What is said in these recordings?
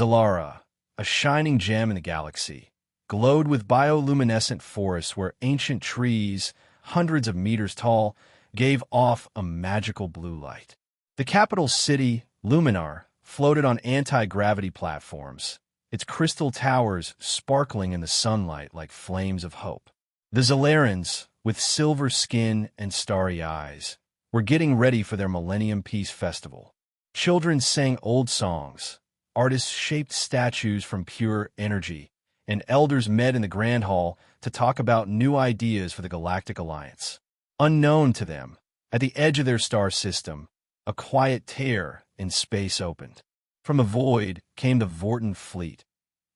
Zalara, a shining gem in the galaxy, glowed with bioluminescent forests where ancient trees, hundreds of meters tall, gave off a magical blue light. The capital city, Luminar, floated on anti-gravity platforms, its crystal towers sparkling in the sunlight like flames of hope. The Zalarans, with silver skin and starry eyes, were getting ready for their Millennium Peace Festival. Children sang old songs, artists shaped statues from pure energy, and elders met in the Grand Hall to talk about new ideas for the Galactic Alliance. Unknown to them, at the edge of their star system, a quiet tear in space opened. From the void came the Vorten fleet.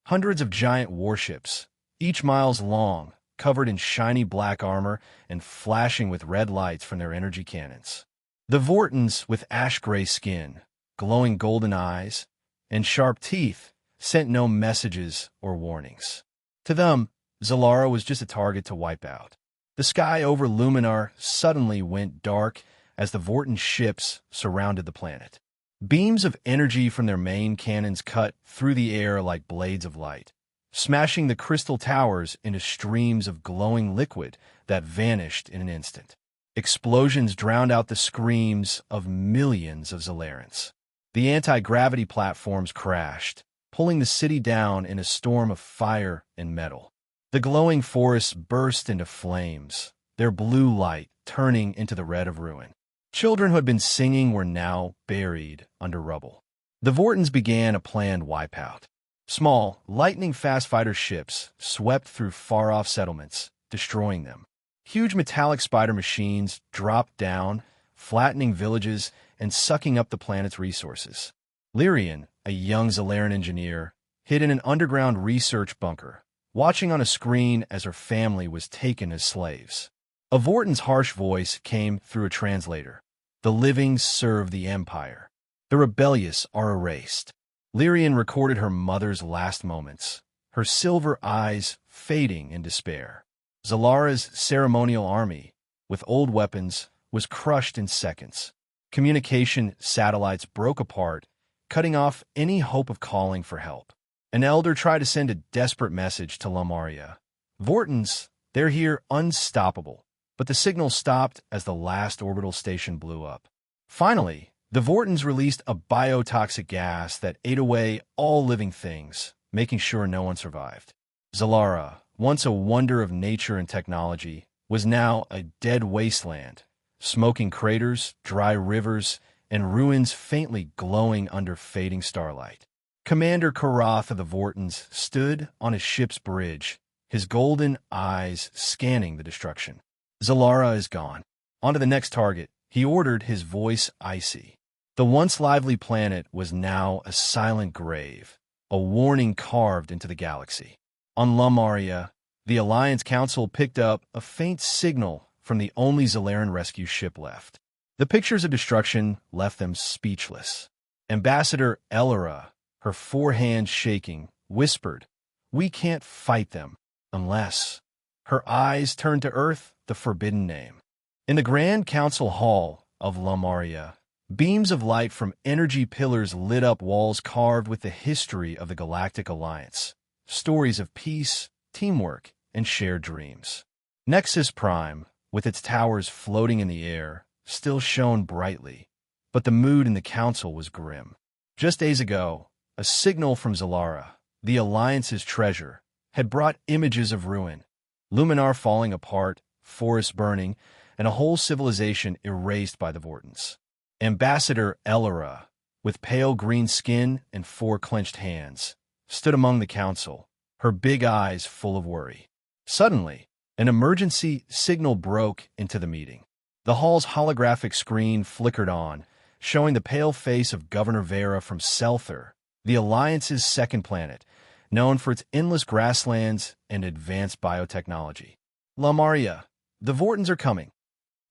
Hundreds of giant warships, each miles long, covered in shiny black armor and flashing with red lights from their energy cannons. The Vortens, with ash-gray skin, glowing golden eyes, and sharp teeth, sent no messages or warnings. To them, Zalara was just a target to wipe out. The sky over Luminar suddenly went dark as the Vorten ships surrounded the planet. Beams of energy from their main cannons cut through the air like blades of light, smashing the crystal towers into streams of glowing liquid that vanished in an instant. Explosions drowned out the screams of millions of Zalarans. The anti-gravity platforms crashed, pulling the city down in a storm of fire and metal. The glowing forests burst into flames, their blue light turning into the red of ruin. Children who had been singing were now buried under rubble. The Vortens began a planned wipeout. Small, lightning-fast fighter ships swept through far-off settlements, destroying them. Huge metallic spider machines dropped down, flattening villages and sucking up the planet's resources. Lyrian, a young Zalaran engineer, hid in an underground research bunker, watching on a screen as her family was taken as slaves. A Vorten's harsh voice came through a translator. The living serve the Empire. The rebellious are erased. Lyrian recorded her mother's last moments, her silver eyes fading in despair. Zalara's ceremonial army, with old weapons, was crushed in seconds. Communication satellites broke apart, cutting off any hope of calling for help. An elder tried to send a desperate message to Lamaria. Vortens, they're here unstoppable. But the signal stopped as the last orbital station blew up. Finally, the Vortens released a biotoxic gas that ate away all living things, making sure no one survived. Zalara, once a wonder of nature and technology, was now a dead wasteland, smoking craters, dry rivers, and ruins faintly glowing under fading starlight. Commander Karath of the Vortens stood on his ship's bridge, his golden eyes scanning the destruction. Zalara is gone. On to the next target, he ordered, his voice icy. The once lively planet was now a silent grave, a warning carved into the galaxy. On Lamaria, the Alliance Council picked up a faint signal from the only Zalaran rescue ship left. The pictures of destruction left them speechless. Ambassador Elora, her forehand shaking, whispered, "We can't fight them unless..." Her eyes turned to Earth, the forbidden name. In the Grand Council Hall of Lamaria, beams of light from energy pillars lit up walls carved with the history of the Galactic Alliance, stories of peace, teamwork, and shared dreams. Nexus Prime, with its towers floating in the air, still shone brightly, but the mood in the council was grim. Just days ago, a signal from Zalara, the Alliance's treasure, had brought images of ruin. Luminar falling apart, forests burning, and a whole civilization erased by the Vortens. Ambassador Elora, with pale green skin and 4 clenched hands, stood among the council, her big eyes full of worry. Suddenly, an emergency signal broke into the meeting. The hall's holographic screen flickered on, showing the pale face of Governor Vera from Selther, the Alliance's second planet, known for its endless grasslands and advanced biotechnology. "Lamaria, the Vortens are coming,"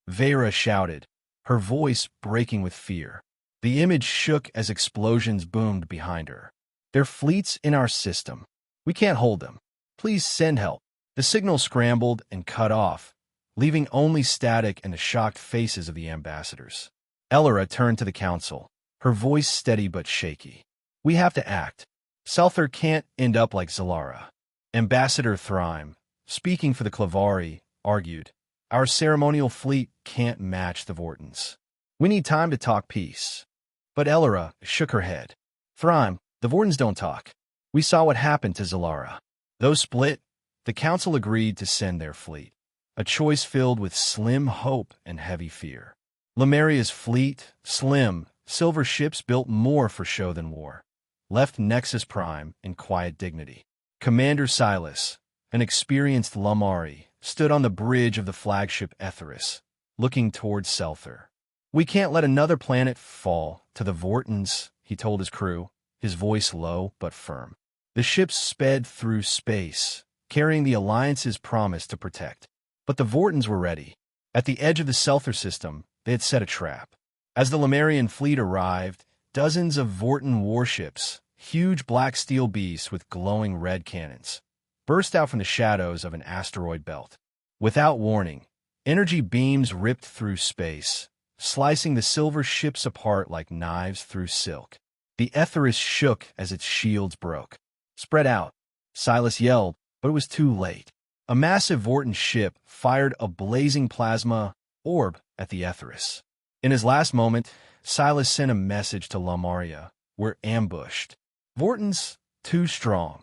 Vera shouted, her voice breaking with fear. The image shook as explosions boomed behind her. "They're fleets in our system. We can't hold them. Please send help." The signal scrambled and cut off, leaving only static and the shocked faces of the ambassadors. Elora turned to the council, her voice steady but shaky. "We have to act. Selther can't end up like Zalara. Ambassador Thrime, speaking for the Clavari, argued, our ceremonial fleet can't match the Vortons. We need time to talk peace. But Elora shook her head. Thrime, the Vortons don't talk. We saw what happened to Zalara. Though split, the Council agreed to send their fleet, a choice filled with slim hope and heavy fear. Lemuria's fleet, slim, silver ships built more for show than war, left Nexus Prime in quiet dignity. Commander Silas, an experienced Lamari, stood on the bridge of the flagship Etheris, looking towards Selther. We can't let another planet fall to the Vortons, he told his crew, his voice low but firm. The ships sped through space, carrying the Alliance's promise to protect. But the Vortons were ready. At the edge of the Selther system, they had set a trap. As the Lemurian fleet arrived, dozens of Vorton warships, huge black steel beasts with glowing red cannons, burst out from the shadows of an asteroid belt. Without warning, energy beams ripped through space, slicing the silver ships apart like knives through silk. The Etheris shook as its shields broke. Spread out, Silas yelled, but it was too late. A massive Vorton ship fired a blazing plasma orb at the Etheris. In his last moment, Silas sent a message to Lamaria. We're ambushed. Vortons, too strong.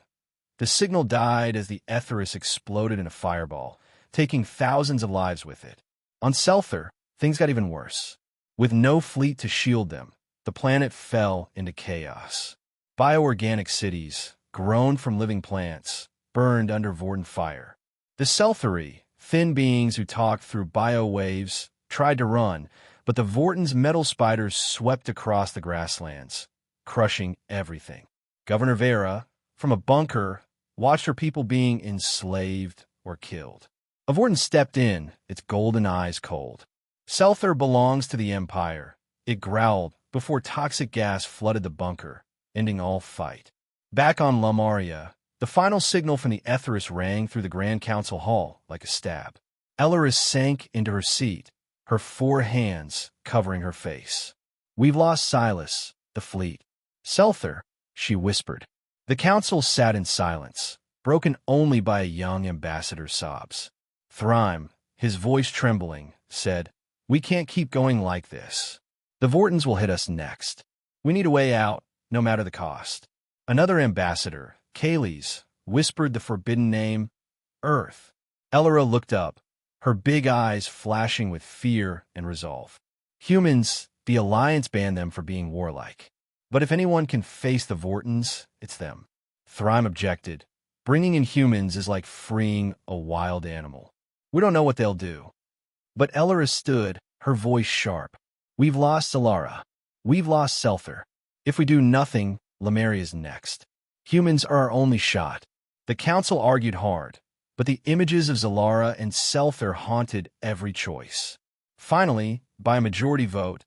The signal died as the Etheris exploded in a fireball, taking thousands of lives with it. On Selther, things got even worse. With no fleet to shield them, the planet fell into chaos. Bioorganic cities, grown from living plants, burned under Vorton fire. The Seltheri, thin beings who talked through biowaves, tried to run, but the Vorton's metal spiders swept across the grasslands, crushing everything. Governor Vera, from a bunker, watched her people being enslaved or killed. A Vorton stepped in, its golden eyes cold. Selther belongs to the Empire. It growled before toxic gas flooded the bunker, ending all fight. Back on Lamaria, the final signal from the Etheris rang through the Grand Council Hall like a stab. Elloris sank into her seat, her 4 hands covering her face. We've lost Silas, the fleet. Selther, she whispered. The council sat in silence, broken only by a young ambassador's sobs. Thrime, his voice trembling, said, we can't keep going like this. The Vortons will hit us next. We need a way out, no matter the cost. Another ambassador, Kaylee's, whispered the forbidden name, Earth. Elora looked up, her big eyes flashing with fear and resolve. Humans, the Alliance banned them for being warlike. But if anyone can face the Vortons, it's them. Thrime objected. Bringing in humans is like freeing a wild animal. We don't know what they'll do. But Elora stood, her voice sharp. We've lost Zalara. We've lost Selther. If we do nothing, Lemuria's next. Humans are our only shot. The council argued hard, but the images of Zalara and Selther haunted every choice. Finally, by a majority vote,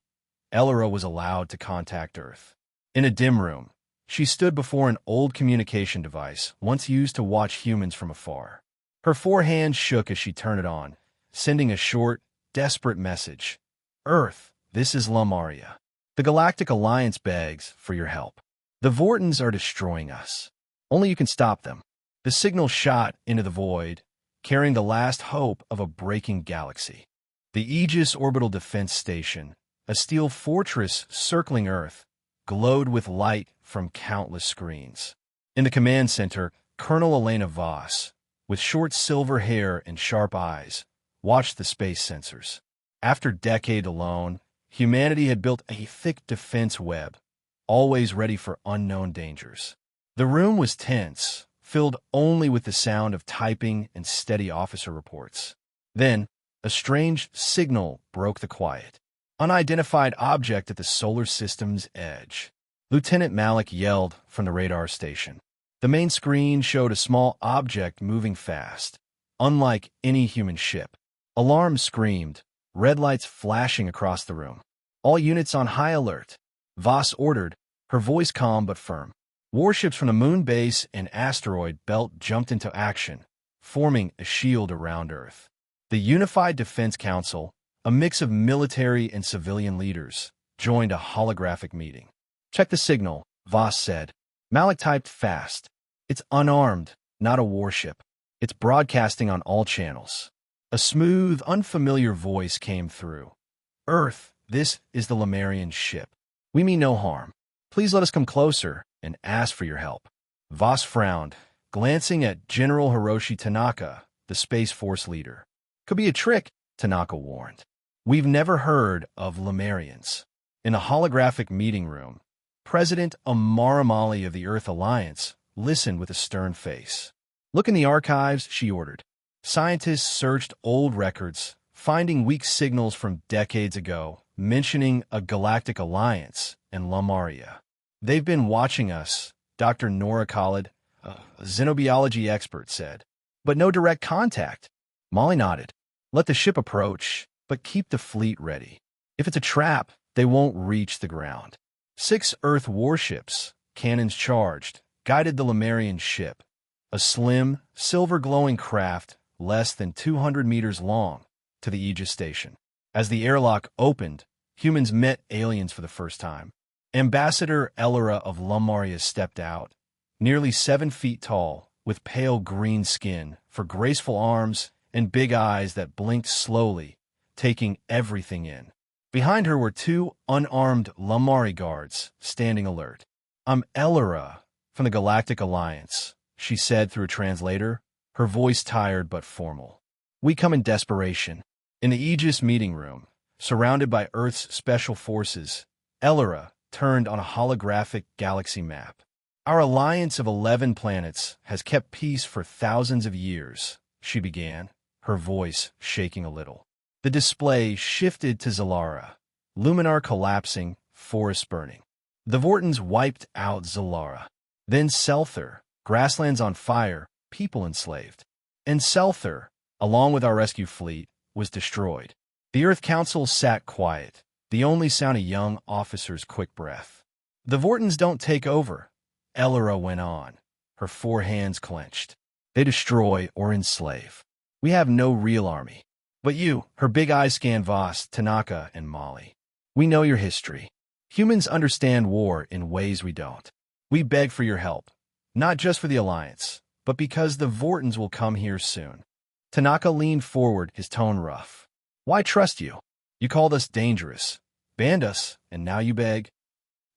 Elora was allowed to contact Earth. In a dim room, she stood before an old communication device once used to watch humans from afar. Her 4 hands shook as she turned it on, sending a short, desperate message. Earth, this is Lamaria. The Galactic Alliance begs for your help. The Vortons are destroying us. Only you can stop them. The signal shot into the void, carrying the last hope of a breaking galaxy. The Aegis Orbital Defense Station, a steel fortress circling Earth, glowed with light from countless screens. In the command center, Colonel Elena Voss, with short silver hair and sharp eyes, watched the space sensors. After decades alone, humanity had built a thick defense web, always ready for unknown dangers. The room was tense, filled only with the sound of typing and steady officer reports. Then, a strange signal broke the quiet. Unidentified object at the solar system's edge. Lieutenant Malik yelled from the radar station. The main screen showed a small object moving fast, unlike any human ship. Alarms screamed, red lights flashing across the room. All units on high alert. Voss ordered, her voice calm but firm. Warships from the moon base and asteroid belt jumped into action, forming a shield around Earth. The Unified Defense Council, a mix of military and civilian leaders, joined a holographic meeting. Check the signal, Voss said. Malik typed fast. It's unarmed, not a warship. It's broadcasting on all channels. A smooth, unfamiliar voice came through. Earth, this is the Lemurian ship. We mean no harm. Please let us come closer and ask for your help. Voss frowned, glancing at General Hiroshi Tanaka, the Space Force leader. Could be a trick, Tanaka warned. We've never heard of Lemurians. In a holographic meeting room, President Amara Mali of the Earth Alliance listened with a stern face. Look in the archives, she ordered. Scientists searched old records, finding weak signals from decades ago, mentioning a galactic alliance and Lemuria. They've been watching us, Dr. Nora Khalid, a xenobiology expert, said. But no direct contact. Molly nodded. Let the ship approach, but keep the fleet ready. If it's a trap, they won't reach the ground. 6 Earth warships, cannons charged, guided the Lemurian ship. A slim, silver-glowing craft, less than 200 meters long, to the Aegis station. As the airlock opened, humans met aliens for the first time. Ambassador Elora of Lemuria stepped out, nearly 7 feet tall, with pale green skin, for graceful arms and big eyes that blinked slowly, taking everything in. Behind her were 2 unarmed Lemuri guards, standing alert. I'm Elora, from the Galactic Alliance, she said through a translator, her voice tired but formal. We come in desperation. In the Aegis meeting room, surrounded by Earth's special forces, Elora turned on a holographic galaxy map. Our alliance of 11 planets has kept peace for thousands of years, she began, her voice shaking a little. The display shifted to Zalara, Luminar collapsing, forests burning. The Vortons wiped out Zalara. Then Selther, grasslands on fire, people enslaved. And Selther, along with our rescue fleet, was destroyed. The Earth Council sat quiet, the only sound a young officer's quick breath. The Vortons don't take over, Elora went on, her 4 hands clenched. They destroy or enslave. We have no real army. But you, her big eyes scanned Voss, Tanaka, and Molly. We know your history. Humans understand war in ways we don't. We beg for your help, not just for the Alliance, but because the Vortons will come here soon. Tanaka leaned forward, his tone rough. Why trust you? You called us dangerous, banned us, and now you beg?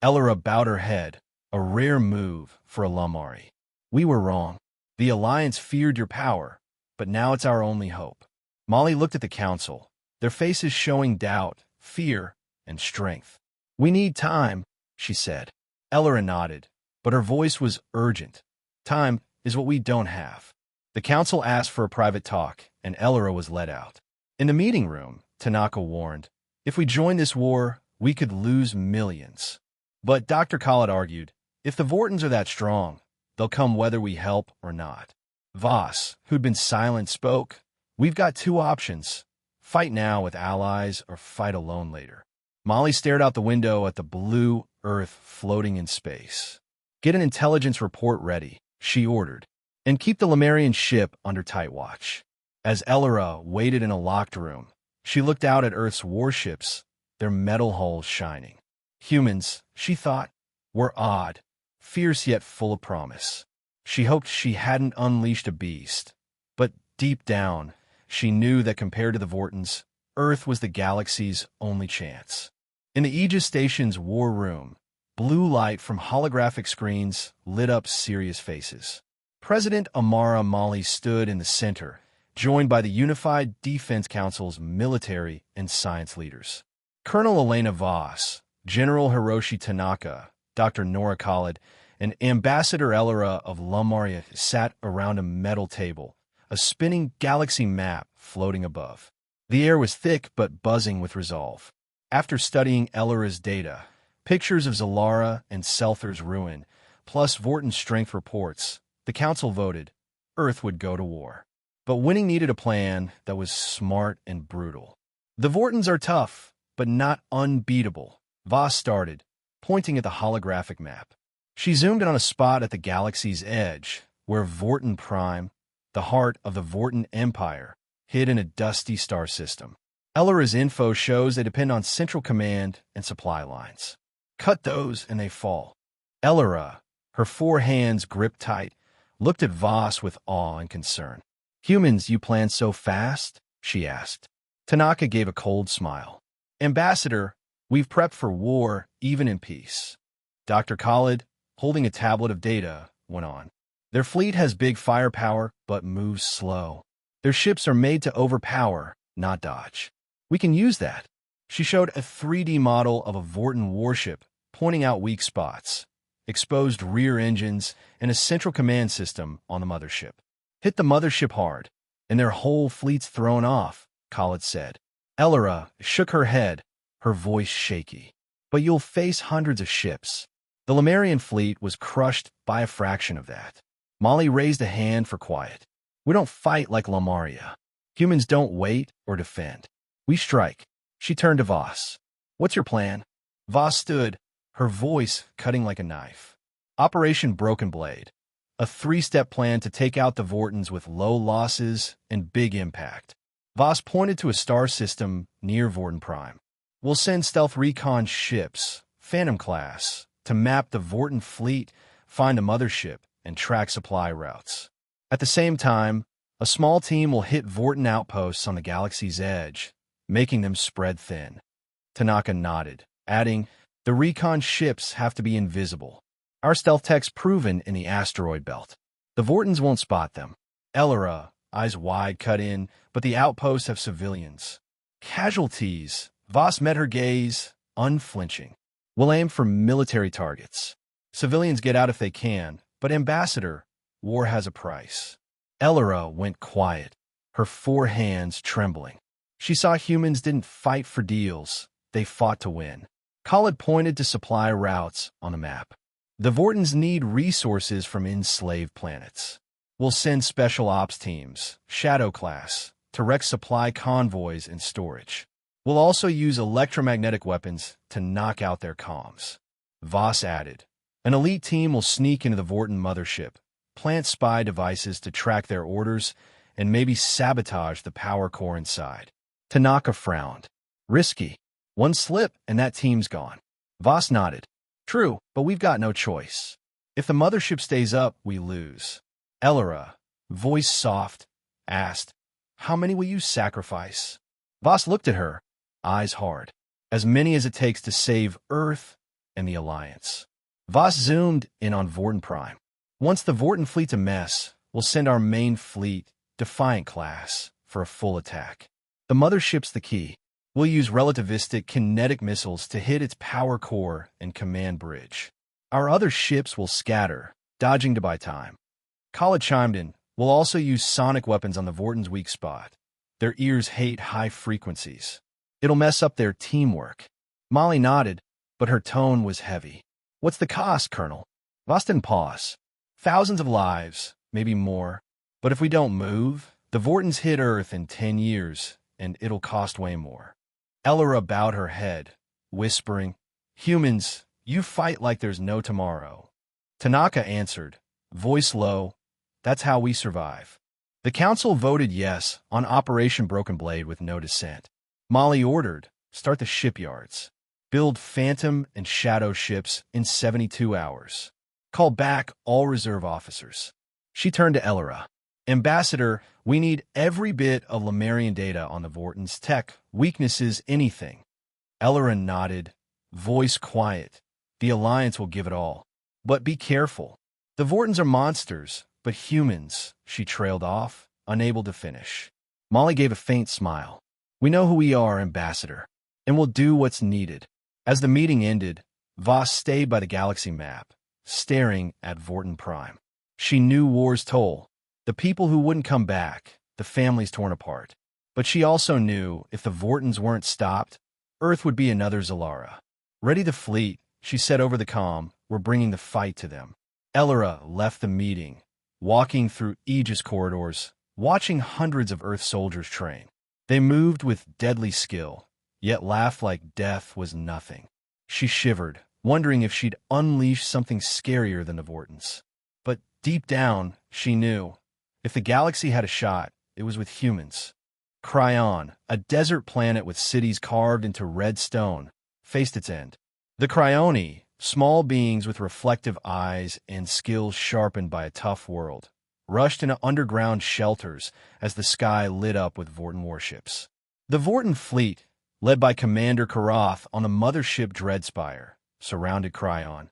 Elora bowed her head, a rare move for a Lemuri. We were wrong. The Alliance feared your power, but now it's our only hope. Molly looked at the council, their faces showing doubt, fear, and strength. We need time, she said. Elora nodded, but her voice was urgent. Time is what we don't have. The council asked for a private talk, and Elora was led out. In the meeting room, Tanaka warned, if we join this war, we could lose millions. But Dr. Khalid argued, if the Vortons are that strong, they'll come whether we help or not. Voss, who'd been silent, spoke. We've got 2 options. Fight now with allies or fight alone later. Molly stared out the window at the blue Earth floating in space. Get an intelligence report ready, she ordered, and keep the Lemurian ship under tight watch. As Elora waited in a locked room, she looked out at Earth's warships, their metal hulls shining. Humans, she thought, were odd, fierce yet full of promise. She hoped she hadn't unleashed a beast, but deep down, she knew that compared to the Vortons, Earth was the galaxy's only chance. In the Aegis station's war room, blue light from holographic screens lit up serious faces. President Amara Mali stood in the center, joined by the Unified Defense Council's military and science leaders. Colonel Elena Voss, General Hiroshi Tanaka, Dr. Nora Khalid, and Ambassador Elora of Lemuria sat around a metal table, a spinning galaxy map floating above. The air was thick but buzzing with resolve. After studying Elora's data, pictures of Zalara and Selther's ruin, plus Vorton's strength reports, the council voted Earth would go to war. But winning needed a plan that was smart and brutal. The Vortons are tough, but not unbeatable, Voss started, pointing at the holographic map. She zoomed in on a spot at the galaxy's edge, where Vorton Prime, the heart of the Vorton Empire, hid in a dusty star system. Elora's info shows they depend on central command and supply lines. Cut those and they fall. Elora, Her 4 hands gripped tight, looked at Voss with awe and concern. "Humans, you plan so fast?" she asked. Tanaka gave a cold smile. "Ambassador, we've prepped for war, even in peace." Dr. Khalid, holding a tablet of data, went on. "Their fleet has big firepower, but moves slow. Their ships are made to overpower, not dodge. We can use that." She showed a 3D model of a Vorten warship, pointing out weak spots, exposed rear engines, and a central command system on the mothership. "Hit the mothership hard, and their whole fleet's thrown off," Khalid said. Elora shook her head, her voice shaky. "But you'll face hundreds of ships." The Lemurian fleet was crushed by a fraction of that. Molly raised a hand for quiet. "We don't fight like Lamaria. Humans don't wait or defend. We strike." She turned to Voss. "What's your plan?" Voss stood, her voice cutting like a knife. "Operation Broken Blade. A 3-step plan to take out the Vortens with low losses and big impact." Voss pointed to a star system near Vorten Prime. "We'll send stealth recon ships, Phantom class, to map the Vorten fleet, find a mothership, and track supply routes. At the same time, a small team will hit Vorten outposts on the galaxy's edge, making them spread thin." Tanaka nodded, adding, "The recon ships have to be invisible. Our stealth tech's proven in the asteroid belt. The Vortens won't spot them." Elora, eyes wide, cut in, "But the outposts have civilians." "Casualties." Voss met her gaze, unflinching. "We'll aim for military targets. Civilians get out if they can, but Ambassador, war has a price." Elora went quiet, her 4 hands trembling. She saw humans didn't fight for deals, they fought to win. Khalid pointed to supply routes on the map. "The Vortens need resources from enslaved planets. We'll send special ops teams, Shadow class, to wreck supply convoys and storage. We'll also use electromagnetic weapons to knock out their comms." Voss added, "An elite team will sneak into the Vorten mothership, plant spy devices to track their orders, and maybe sabotage the power core inside." Tanaka frowned. "Risky. One slip and that team's gone." Voss nodded. "True, but we've got no choice. If the mothership stays up, we lose." Elora, voice soft, asked, "How many will you sacrifice?" Voss looked at her, eyes hard. "As many as it takes to save Earth and the Alliance." Voss zoomed in on Vorten Prime. "Once the Vorten fleet's a mess, we'll send our main fleet, Defiant class, for a full attack. The mothership's the key. We'll use relativistic kinetic missiles to hit its power core and command bridge. Our other ships will scatter, dodging to buy time." Khalid chimed in, "We'll also use sonic weapons on the Vorten's weak spot. Their ears hate high frequencies. It'll mess up their teamwork." Molly nodded, but her tone was heavy. "What's the cost, Colonel?" Voss didn't pause. "Thousands of lives, maybe more. But if we don't move, the Vortens hit Earth in 10 years, and it'll cost way more." Elora bowed her head, whispering, "Humans, you fight like there's no tomorrow." Tanaka answered, voice low, "That's how we survive." The council voted yes on Operation Broken Blade with no dissent. Molly ordered, "Start the shipyards. Build Phantom and Shadow ships in 72 hours. Call back all reserve officers." She turned to Elora. "Ambassador, we need every bit of Lemurian data on the Vortens, tech, weaknesses, anything." Elora nodded, voice quiet. "The Alliance will give it all. But be careful. The Vortens are monsters, but humans," she trailed off, unable to finish. Molly gave a faint smile. "We know who we are, Ambassador, and we'll do what's needed." As the meeting ended, Voss stayed by the galaxy map, staring at Vorten Prime. She knew war's toll, the people who wouldn't come back, the families torn apart. But she also knew if the Vortens weren't stopped, Earth would be another Zalara. "Ready the fleet," she said over the comm. "We're bringing the fight to them." Elora left the meeting, walking through Aegis corridors, watching hundreds of Earth soldiers train. They moved with deadly skill, yet laughed like death was nothing. She shivered, wondering if she'd unleash something scarier than the Vortens. But deep down, she knew, if the galaxy had a shot, it was with humans. Cryon, a desert planet with cities carved into red stone, faced its end. The Cryoni, small beings with reflective eyes and skills sharpened by a tough world, rushed into underground shelters as the sky lit up with Vorten warships. The Vorten fleet, led by Commander Karath on the mothership Dreadspire, surrounded Cryon,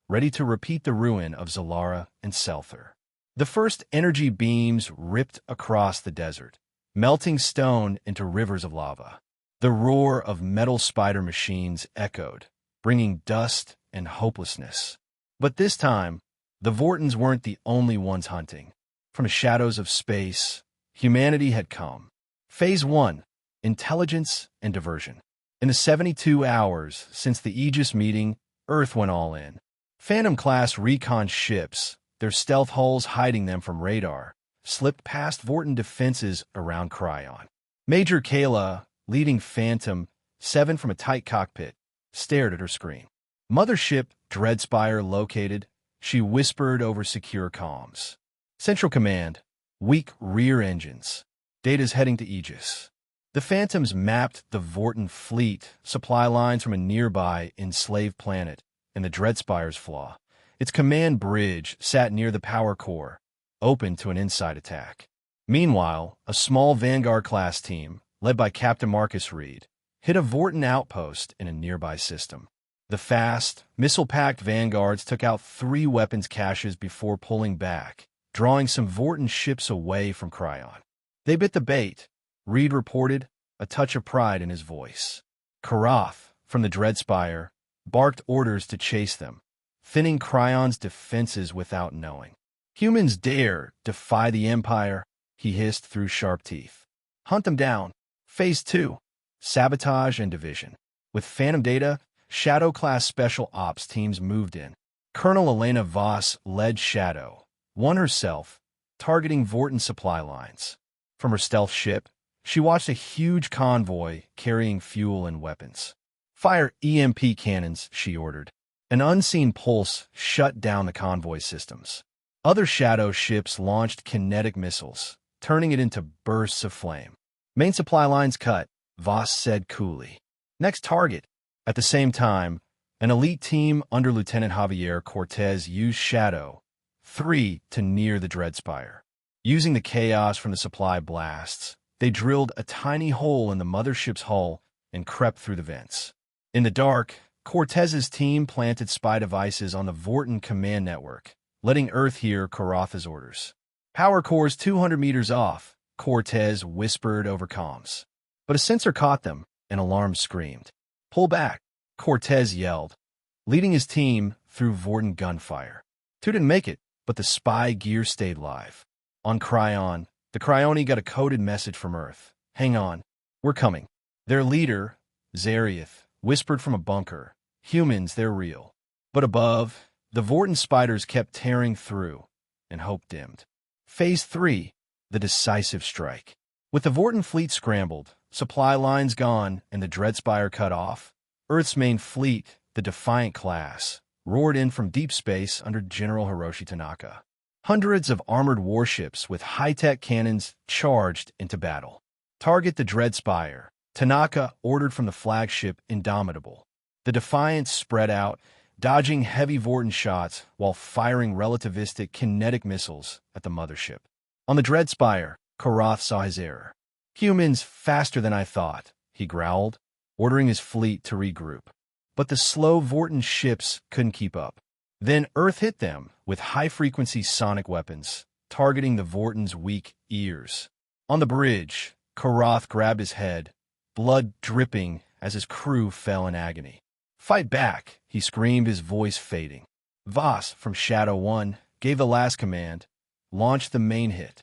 ready to repeat the ruin of Zalara and Selther. The first energy beams ripped across the desert, melting stone into rivers of lava. The roar of metal spider machines echoed, bringing dust and hopelessness. But this time, the Vortens weren't the only ones hunting. From the shadows of space, humanity had come. Phase 1. Intelligence and diversion. In the 72 hours since the Aegis meeting, Earth went all in. Phantom-class recon ships, their stealth hulls hiding them from radar, slipped past Vorten defenses around Cryon. Major Kayla, leading Phantom 7 from a tight cockpit, stared at her screen. Mothership Dreadspire located, she whispered over secure comms. Central Command, weak rear engines. Data's heading to Aegis. The Phantoms mapped the Vorten fleet, supply lines from a nearby enslaved planet, and the Dreadspire's flaw. Its command bridge sat near the power core, open to an inside attack. Meanwhile, a small Vanguard-class team, led by Captain Marcus Reed, hit a Vorten outpost in a nearby system. The fast, missile-packed Vanguards took out 3 weapons caches before pulling back, drawing some Vorten ships away from Cryon. They bit the bait, Reed reported, a touch of pride in his voice. Karath, from the Dreadspire, barked orders to chase them, thinning Cryon's defenses without knowing. Humans dare defy the Empire, he hissed through sharp teeth. Hunt them down. Phase 2. Sabotage and division. With Phantom Data, Shadow-class special ops teams moved in. Colonel Elena Voss led Shadow, one herself, targeting Vorten supply lines. From her stealth ship, she watched a huge convoy carrying fuel and weapons. Fire EMP cannons, she ordered. An unseen pulse shut down the convoy systems. Other Shadow ships launched kinetic missiles, turning it into bursts of flame. Main supply lines cut, Voss said coolly. Next target. At the same time, an elite team under Lieutenant Javier Cortez used Shadow 3 to near the Dreadspire. Using the chaos from the supply blasts, they drilled a tiny hole in the mothership's hull and crept through the vents. In the dark, Cortez's team planted spy devices on the Vorten command network, letting Earth hear Karatha's orders. Power core's 200 meters off, Cortez whispered over comms. But a sensor caught them, and alarms screamed. Pull back, Cortez yelled, leading his team through Vorten gunfire. 2 didn't make it, but the spy gear stayed live. On Cryon, the Cryoni got a coded message from Earth. Hang on, we're coming. Their leader, Zariath, whispered from a bunker. Humans, they're real. But above, the Vorten spiders kept tearing through, and hope dimmed. Phase 3. The decisive strike. With the Vorten fleet scrambled, supply lines gone, and the Dreadspire cut off, Earth's main fleet, the Defiant class, roared in from deep space under General Hiroshi Tanaka. Hundreds of armored warships with high-tech cannons charged into battle. Target the Dreadspire, Tanaka ordered from the flagship Indomitable. The Defiant spread out, dodging heavy Vorten shots while firing relativistic kinetic missiles at the mothership. On the Dreadspire, Karath saw his error. Humans faster than I thought, he growled, ordering his fleet to regroup. But the slow Vorten ships couldn't keep up. Then Earth hit them with high-frequency sonic weapons, targeting the Vorten's weak ears. On the bridge, Karath grabbed his head, blood dripping as his crew fell in agony. Fight back, he screamed, his voice fading. Voss, from Shadow 1, gave the last command, launched the main hit.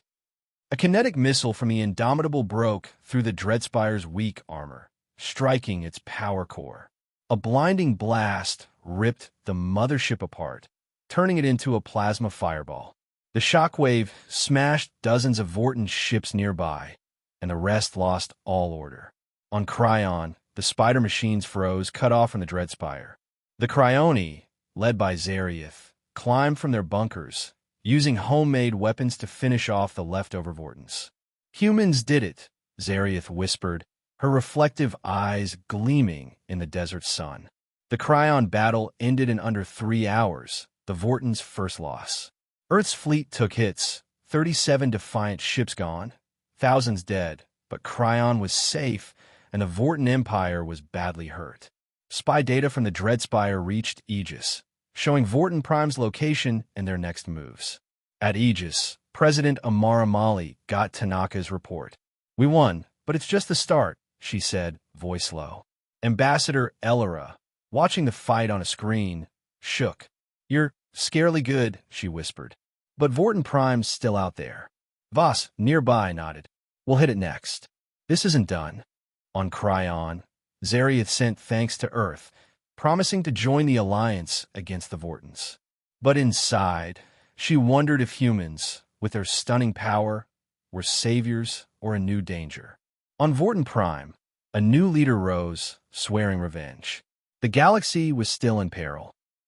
A kinetic missile from the Indomitable broke through the Dreadspire's weak armor, striking its power core. A blinding blast ripped the mothership apart, turning it into a plasma fireball. The shockwave smashed dozens of Vorten ships nearby, and the rest lost all order. On Cryon, the spider machines froze, cut off from the Dreadspire. The Cryoni, led by Zariath, climbed from their bunkers, using homemade weapons to finish off the leftover Vortens. Humans did it, Zariath whispered, her reflective eyes gleaming in the desert sun. The Cryon battle ended in under 3 hours, the Vorton's first loss. Earth's fleet took hits, 37 Defiant ships gone, thousands dead, but Cryon was safe, and the Vorton Empire was badly hurt. Spy data from the Dreadspire reached Aegis, showing Vorton Prime's location and their next moves. At Aegis, President Amara Mali got Tanaka's report. "We won, but it's just the start," she said, voice low. Ambassador Elora, watching the fight on a screen, shook. "You're scarily good," she whispered. "But Vorton Prime's still out there." Voss, nearby, nodded. "We'll hit it next." This isn't done. On Cryon, Zariath sent thanks to Earth, promising to join the alliance against the Vortons. But inside, she wondered if humans, with their stunning power, were saviors or a new danger. On Vorton Prime, a new leader rose, swearing revenge. The galaxy was still in peril.